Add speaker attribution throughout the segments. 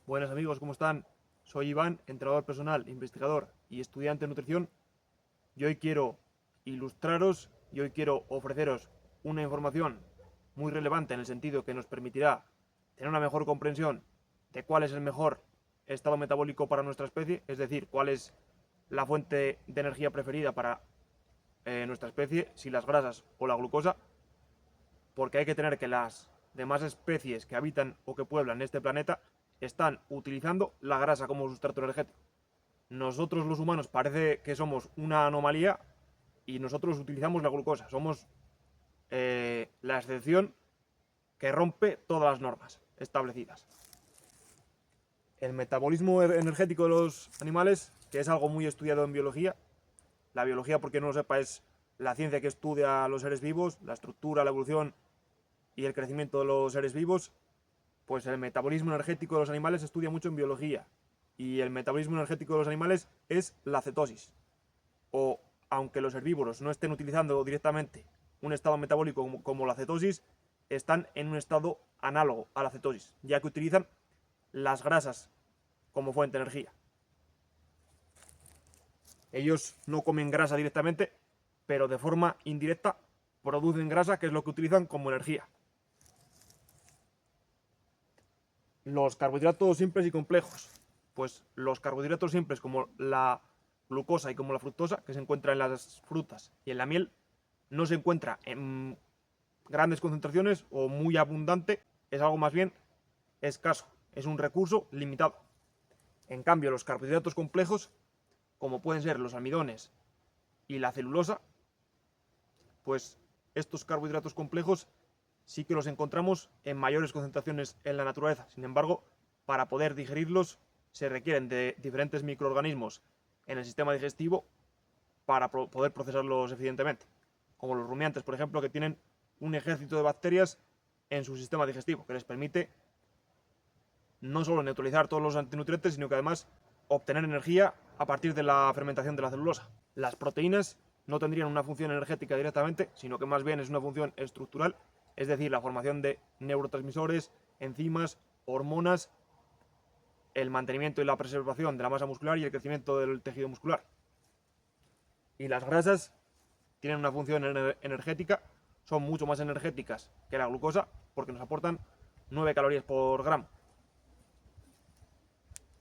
Speaker 1: Buenas amigos, ¿cómo están? Soy Iván, entrenador personal, investigador y estudiante de nutrición. Y hoy quiero ilustraros y hoy quiero ofreceros una información muy relevante en el sentido que nos permitirá tener una mejor comprensión de cuál es el mejor estado metabólico para nuestra especie, es decir, cuál es la fuente de energía preferida para nuestra especie, si las grasas o la glucosa, porque hay que tener que las demás especies que habitan o que pueblan este planeta están utilizando la grasa como sustrato energético. Nosotros los humanos parece que somos una anomalía y nosotros utilizamos la glucosa. Somos la excepción que rompe todas las normas establecidas. El metabolismo energético de los animales, que es algo muy estudiado en biología. La biología, porque no lo sepa, es la ciencia que estudia a los seres vivos, la estructura, la evolución y el crecimiento de los seres vivos. Pues el metabolismo energético de los animales se estudia mucho en biología. Y el metabolismo energético de los animales es la cetosis. O, aunque los herbívoros no estén utilizando directamente un estado metabólico como la cetosis, están en un estado análogo a la cetosis, ya que utilizan las grasas como fuente de energía. Ellos no comen grasa directamente, pero de forma indirecta producen grasa, que es lo que utilizan como energía. Los carbohidratos simples y complejos. Pues los carbohidratos simples, como la glucosa y como la fructosa, que se encuentra en las frutas y en la miel, no se encuentra en grandes concentraciones o muy abundante, es algo más bien escaso, es un recurso limitado. En cambio, los carbohidratos complejos, como pueden ser los almidones y la celulosa, pues estos carbohidratos complejos sí que los encontramos en mayores concentraciones en la naturaleza. Sin embargo, para poder digerirlos se requieren de diferentes microorganismos en el sistema digestivo para poder procesarlos eficientemente, como los rumiantes, por ejemplo, que tienen un ejército de bacterias en su sistema digestivo que les permite no solo neutralizar todos los antinutrientes, sino que además obtener energía a partir de la fermentación de la celulosa. Las proteínas no tendrían una función energética directamente, sino que más bien es una función estructural, es decir, la formación de neurotransmisores, enzimas, hormonas, el mantenimiento y la preservación de la masa muscular y el crecimiento del tejido muscular. Y las grasas tienen una función energética, son mucho más energéticas que la glucosa, porque nos aportan 9 calorías por gramo,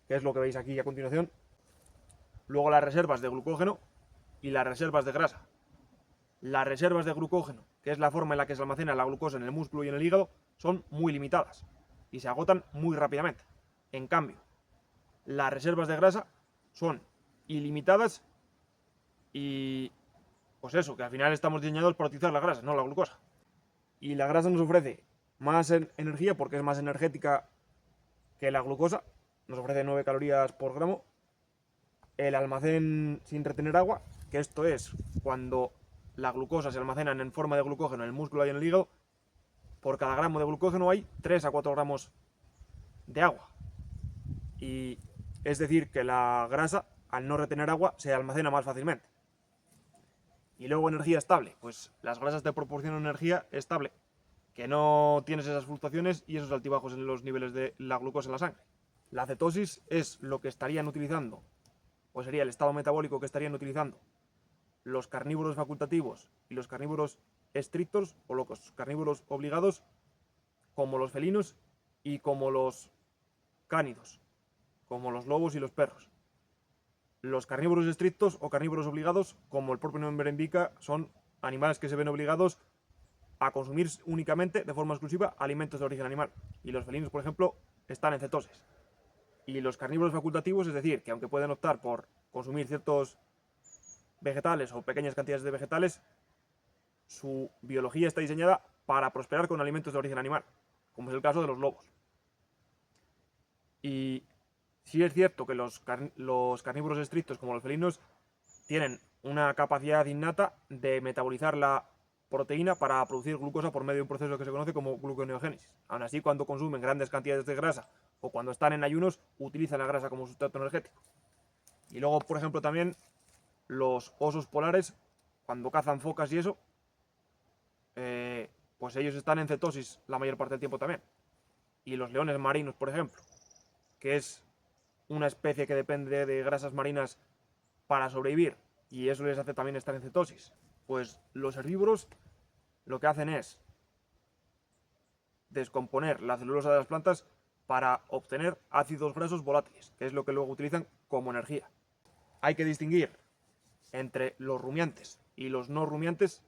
Speaker 1: que es lo que veis aquí a continuación. Luego las reservas de glucógeno y las reservas de grasa. Las reservas de glucógeno, que es la forma en la que se almacena la glucosa en el músculo y en el hígado, son muy limitadas y se agotan muy rápidamente. En cambio, las reservas de grasa son ilimitadas y pues eso, que al final estamos diseñados para utilizar la grasa, no la glucosa. Y la grasa nos ofrece más energía porque es más energética que la glucosa, nos ofrece 9 calorías por gramo. El almacén sin retener agua, que esto es cuando la glucosa se almacena en forma de glucógeno en el músculo y en el hígado, por cada gramo de glucógeno hay 3 a 4 gramos de agua. Y es decir, que la grasa, al no retener agua, se almacena más fácilmente. Y luego energía estable, pues las grasas te proporcionan energía estable, que no tienes esas fluctuaciones y esos altibajos en los niveles de la glucosa en la sangre. La cetosis es lo que estarían utilizando, o sería el estado metabólico que estarían utilizando los carnívoros facultativos y los carnívoros estrictos, o los carnívoros obligados, como los felinos y como los cánidos, como los lobos y los perros. Los carnívoros estrictos o carnívoros obligados, como el propio nombre indica, son animales que se ven obligados a consumir únicamente, de forma exclusiva, alimentos de origen animal. Y los felinos, por ejemplo, están en cetosis. Y los carnívoros facultativos, es decir, que aunque pueden optar por consumir ciertos vegetales o pequeñas cantidades de vegetales, su biología está diseñada para prosperar con alimentos de origen animal, como es el caso de los lobos. Y sí es cierto que los carnívoros estrictos, como los felinos, tienen una capacidad innata de metabolizar la proteína para producir glucosa por medio de un proceso que se conoce como gluconeogénesis. Aún así, cuando consumen grandes cantidades de grasa o cuando están en ayunos, utilizan la grasa como sustrato energético. Y luego, por ejemplo, también los osos polares, cuando cazan focas y eso, pues ellos están en cetosis la mayor parte del tiempo también. Y los leones marinos, por ejemplo, que es una especie que depende de grasas marinas para sobrevivir, y eso les hace también estar en cetosis. Pues los herbívoros lo que hacen es descomponer la celulosa de las plantas para obtener ácidos grasos volátiles, que es lo que luego utilizan como energía. Hay que distinguir entre los rumiantes y los no rumiantes.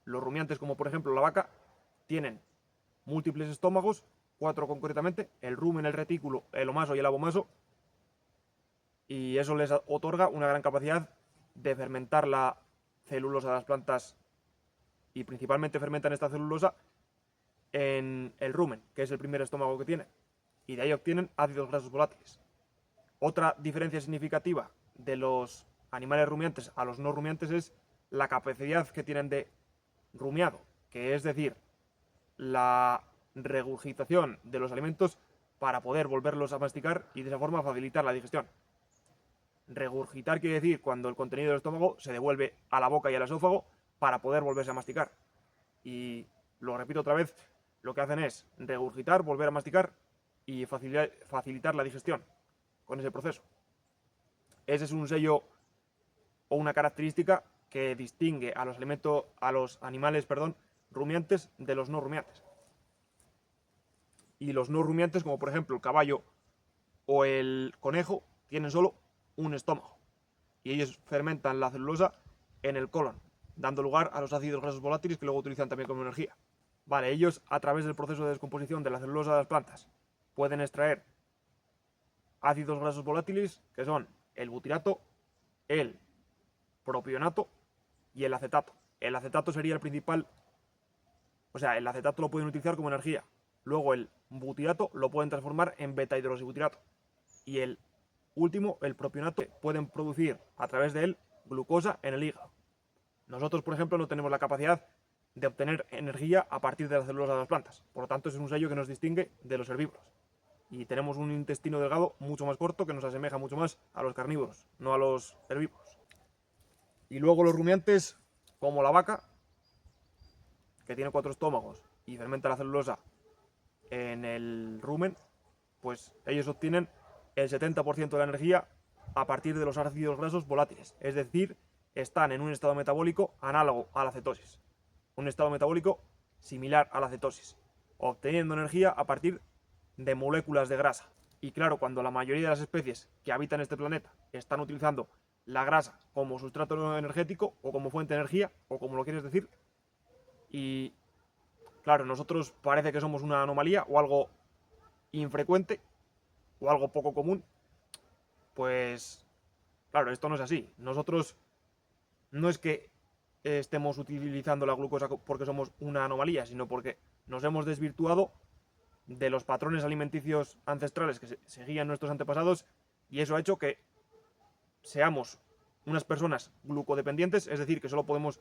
Speaker 1: Los rumiantes, como por ejemplo la vaca, tienen múltiples estómagos, 4 concretamente, el rumen, el retículo, el omaso y el abomaso, y eso les otorga una gran capacidad de fermentar la celulosa de las plantas, y principalmente fermentan esta celulosa en el rumen, que es el primer estómago que tiene, y de ahí obtienen ácidos grasos volátiles. Otra diferencia significativa de los animales rumiantes a los no rumiantes es la capacidad que tienen de rumiado, que es decir, la regurgitación de los alimentos para poder volverlos a masticar y de esa forma facilitar la digestión. Regurgitar quiere decir cuando el contenido del estómago se devuelve a la boca y al esófago para poder volverse a masticar. Y lo repito otra vez, lo que hacen es regurgitar, volver a masticar y facilitar la digestión con ese proceso. Ese es un sello o una característica que distingue a los animales rumiantes de los no rumiantes. Y los no rumiantes, como por ejemplo el caballo o el conejo, tienen solo un estómago, y ellos fermentan la celulosa en el colon, dando lugar a los ácidos grasos volátiles que luego utilizan también como energía. Vale, ellos a través del proceso de descomposición de la celulosa de las plantas pueden extraer ácidos grasos volátiles que son el butirato, el propionato y el acetato. El acetato sería el principal, o sea, el acetato lo pueden utilizar como energía. Luego el butirato lo pueden transformar en beta-hidroxibutirato. Y el último, el propionato, pueden producir a través de él glucosa en el hígado. Nosotros, por ejemplo, no tenemos la capacidad de obtener energía a partir de la celulosa de las plantas. Por lo tanto, es un sello que nos distingue de los herbívoros. Y tenemos un intestino delgado mucho más corto que nos asemeja mucho más a los carnívoros, no a los herbívoros. Y luego los rumiantes, como la vaca, que tiene 4 estómagos y fermenta la celulosa en el rumen, pues ellos obtienen el 70% de la energía a partir de los ácidos grasos volátiles. Es decir, están en un estado metabólico análogo a la cetosis. Un estado metabólico similar a la cetosis, obteniendo energía a partir de moléculas de grasa. Y claro, cuando la mayoría de las especies que habitan este planeta están utilizando la grasa como sustrato energético o como fuente de energía, o como lo quieres decir, y claro, nosotros parece que somos una anomalía o algo infrecuente o algo poco común, pues claro, esto no es así. Nosotros no es que estemos utilizando la glucosa porque somos una anomalía, sino porque nos hemos desvirtuado de los patrones alimenticios ancestrales que seguían nuestros antepasados, y eso ha hecho que seamos unas personas glucodependientes, es decir, que solo podemos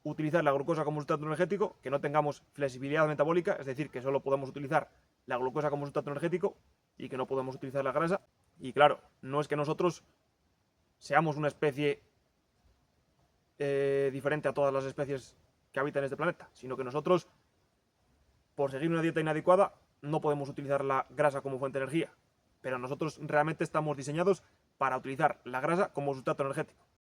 Speaker 1: utilizar la glucosa como sustrato energético, que no tengamos flexibilidad metabólica, es decir, que solo podemos utilizar la glucosa como sustrato energético y que no podemos utilizar la grasa. Y claro, no es que nosotros seamos una especie diferente a todas las especies que habitan en este planeta, sino que nosotros, por seguir una dieta inadecuada, no podemos utilizar la grasa como fuente de energía, pero nosotros realmente estamos diseñados para utilizar la grasa como sustrato energético.